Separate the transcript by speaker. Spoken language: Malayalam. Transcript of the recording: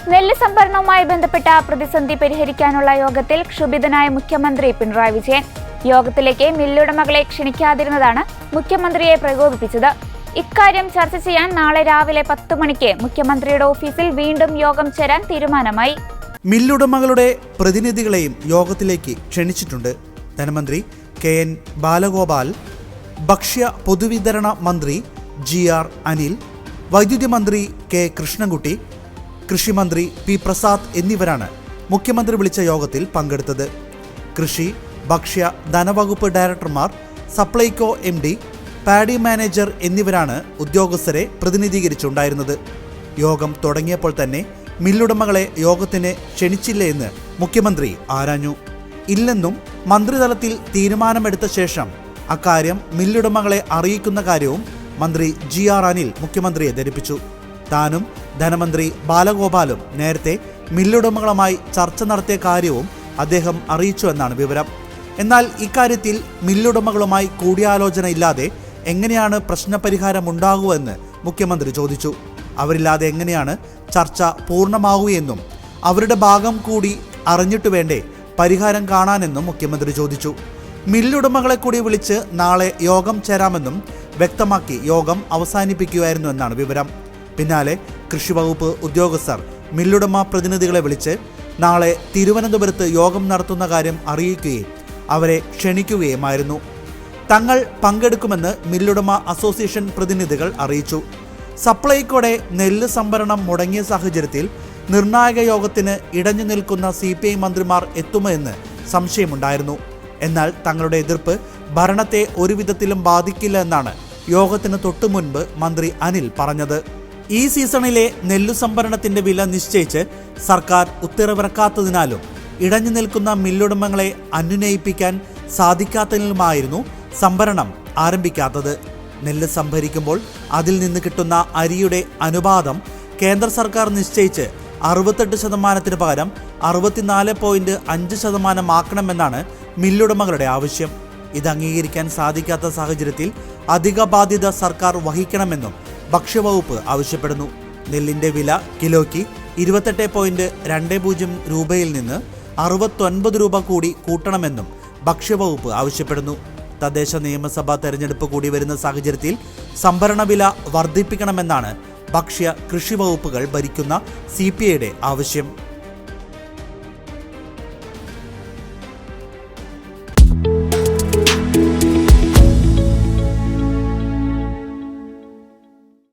Speaker 1: നെല്ല് സംഭരണവുമായി ബന്ധപ്പെട്ട പ്രതിസന്ധി പരിഹരിക്കാനുള്ള യോഗത്തിൽ ക്ഷുഭിതനായ മുഖ്യമന്ത്രി പിണറായി വിജയൻ. യോഗത്തിലേക്ക് മില്ലുടമകളെ ക്ഷണിക്കാതിരുന്നതാണ് മുഖ്യമന്ത്രിയെ പ്രകോപിപ്പിച്ചത്. ഇക്കാര്യം ചർച്ച ചെയ്യാൻ നാളെ രാവിലെ 10 മണിക്ക് മുഖ്യമന്ത്രിയുടെ ഓഫീസിൽ വീണ്ടും യോഗം ചേരാൻ തീരുമാനമായി.
Speaker 2: മില്ലുടമകളുടെ പ്രതിനിധികളെയും യോഗത്തിലേക്ക് ക്ഷണിച്ചിട്ടുണ്ട്. ധനമന്ത്രി KN ബാലഗോപാൽ, ഭക്ഷ്യ പൊതുവിതരണ മന്ത്രി GR അനിൽ, വൈദ്യുതി മന്ത്രി K കൃഷ്ണൻകുട്ടി, കൃഷിമന്ത്രി P പ്രസാദ് എന്നിവരാണ് മുഖ്യമന്ത്രി വിളിച്ച യോഗത്തിൽ പങ്കെടുത്തത്. കൃഷി, ഭക്ഷ്യ, ധനവകുപ്പ് ഡയറക്ടർമാർ, സപ്ലൈകോ MD, പാഡി മാനേജർ എന്നിവരാണ് ഉദ്യോഗസ്ഥരെ പ്രതിനിധീകരിച്ചുണ്ടായിരുന്നത്. യോഗം തുടങ്ങിയപ്പോൾ തന്നെ മില്ലുടമകളെ യോഗത്തിന് ക്ഷണിച്ചില്ലേ എന്ന് മുഖ്യമന്ത്രി ആരാഞ്ഞു. ഇല്ലെന്നും മന്ത്രിതലത്തിൽ തീരുമാനമെടുത്ത ശേഷം അക്കാര്യം മില്ലുടമകളെ അറിയിക്കുന്ന കാര്യവും മന്ത്രി GR അനിൽ മുഖ്യമന്ത്രിയെ ധരിപ്പിച്ചു. താനും ധനമന്ത്രി ബാലഗോപാലും നേരത്തെ മില്ലുടമകളുമായി ചർച്ച നടത്തിയ കാര്യവും അദ്ദേഹം അറിയിച്ചു എന്നാണ് വിവരം. എന്നാൽ ഇക്കാര്യത്തിൽ മില്ലുടമകളുമായി കൂടിയാലോചന ഇല്ലാതെ എങ്ങനെയാണ് പ്രശ്നപരിഹാരം ഉണ്ടാകുമെന്ന് മുഖ്യമന്ത്രി ചോദിച്ചു. അവരില്ലാതെ എങ്ങനെയാണ് ചർച്ച പൂർണ്ണമാവുകയെന്നും അവരുടെ ഭാഗം കൂടി അറിഞ്ഞിട്ട് വേണ്ടേ പരിഹാരം കാണാനെന്നും മുഖ്യമന്ത്രി ചോദിച്ചു. മില്ലുടമകളെ കൂടി വിളിച്ച് നാളെ യോഗം ചേരാമെന്നും വ്യക്തമാക്കി യോഗം അവസാനിപ്പിക്കുകയായിരുന്നു എന്നാണ് വിവരം. പിന്നാലെ കൃഷിവകുപ്പ് ഉദ്യോഗസ്ഥർ മില്ലുടമ പ്രതിനിധികളെ വിളിച്ച് നാളെ തിരുവനന്തപുരത്ത് യോഗം നടത്തുന്ന കാര്യം അറിയിക്കുകയും അവരെ ക്ഷണിക്കുകയുമായിരുന്നു. തങ്ങൾ പങ്കെടുക്കുമെന്ന് മില്ലുടമ അസോസിയേഷൻ പ്രതിനിധികൾ അറിയിച്ചു. സപ്ലൈകോടെ നെല്ല് സംഭരണം മുടങ്ങിയ സാഹചര്യത്തിൽ നിർണായക യോഗത്തിന് ഇടഞ്ഞു നിൽക്കുന്ന CPI മന്ത്രിമാർ എത്തുമെന്ന് സംശയമുണ്ടായിരുന്നു. എന്നാൽ തങ്ങളുടെ എതിർപ്പ് ഭരണത്തെ ഒരു വിധത്തിലും ബാധിക്കില്ല എന്നാണ് യോഗത്തിന് തൊട്ടു മുൻപ് മന്ത്രി അനിൽ പറഞ്ഞത്. ഈ സീസണിലെ നെല്ലു സംഭരണത്തിന്റെ വില നിശ്ചയിച്ച് സർക്കാർ ഉത്തരവിറക്കാത്തതിനാലും ഇടഞ്ഞു നിൽക്കുന്ന മില്ലുടമകളെ അനുനയിപ്പിക്കാൻ സാധിക്കാത്തതിനുമായിരുന്നു സംഭരണം ആരംഭിക്കാത്തത്. നെല്ല് സംഭരിക്കുമ്പോൾ അതിൽ നിന്ന് കിട്ടുന്ന അരിയുടെ അനുപാതം കേന്ദ്ര സർക്കാർ നിശ്ചയിച്ച് 68% പകരം 64.5% ആക്കണമെന്നാണ് മില്ലുടമകളുടെ ആവശ്യം. ഇത് അംഗീകരിക്കാൻ സാധിക്കാത്ത സാഹചര്യത്തിൽ അധിക ബാധ്യത സർക്കാർ വഹിക്കണമെന്നും ഭക്ഷ്യവകുപ്പ് ആവശ്യപ്പെടുന്നു. നെല്ലിന്റെ വില കിലോയ്ക്ക് 28.20 രൂപയിൽ നിന്ന് 69 രൂപ കൂടി കൂട്ടണമെന്നും ഭക്ഷ്യവകുപ്പ് ആവശ്യപ്പെടുന്നു. തദ്ദേശ നിയമസഭാ തെരഞ്ഞെടുപ്പ് കൂടി വരുന്ന സാഹചര്യത്തിൽ സംഭരണ വില വർദ്ധിപ്പിക്കണമെന്നാണ് ഭക്ഷ്യ കൃഷി വകുപ്പുകൾ ഭരിക്കുന്ന CPIയുടെ ആവശ്യം.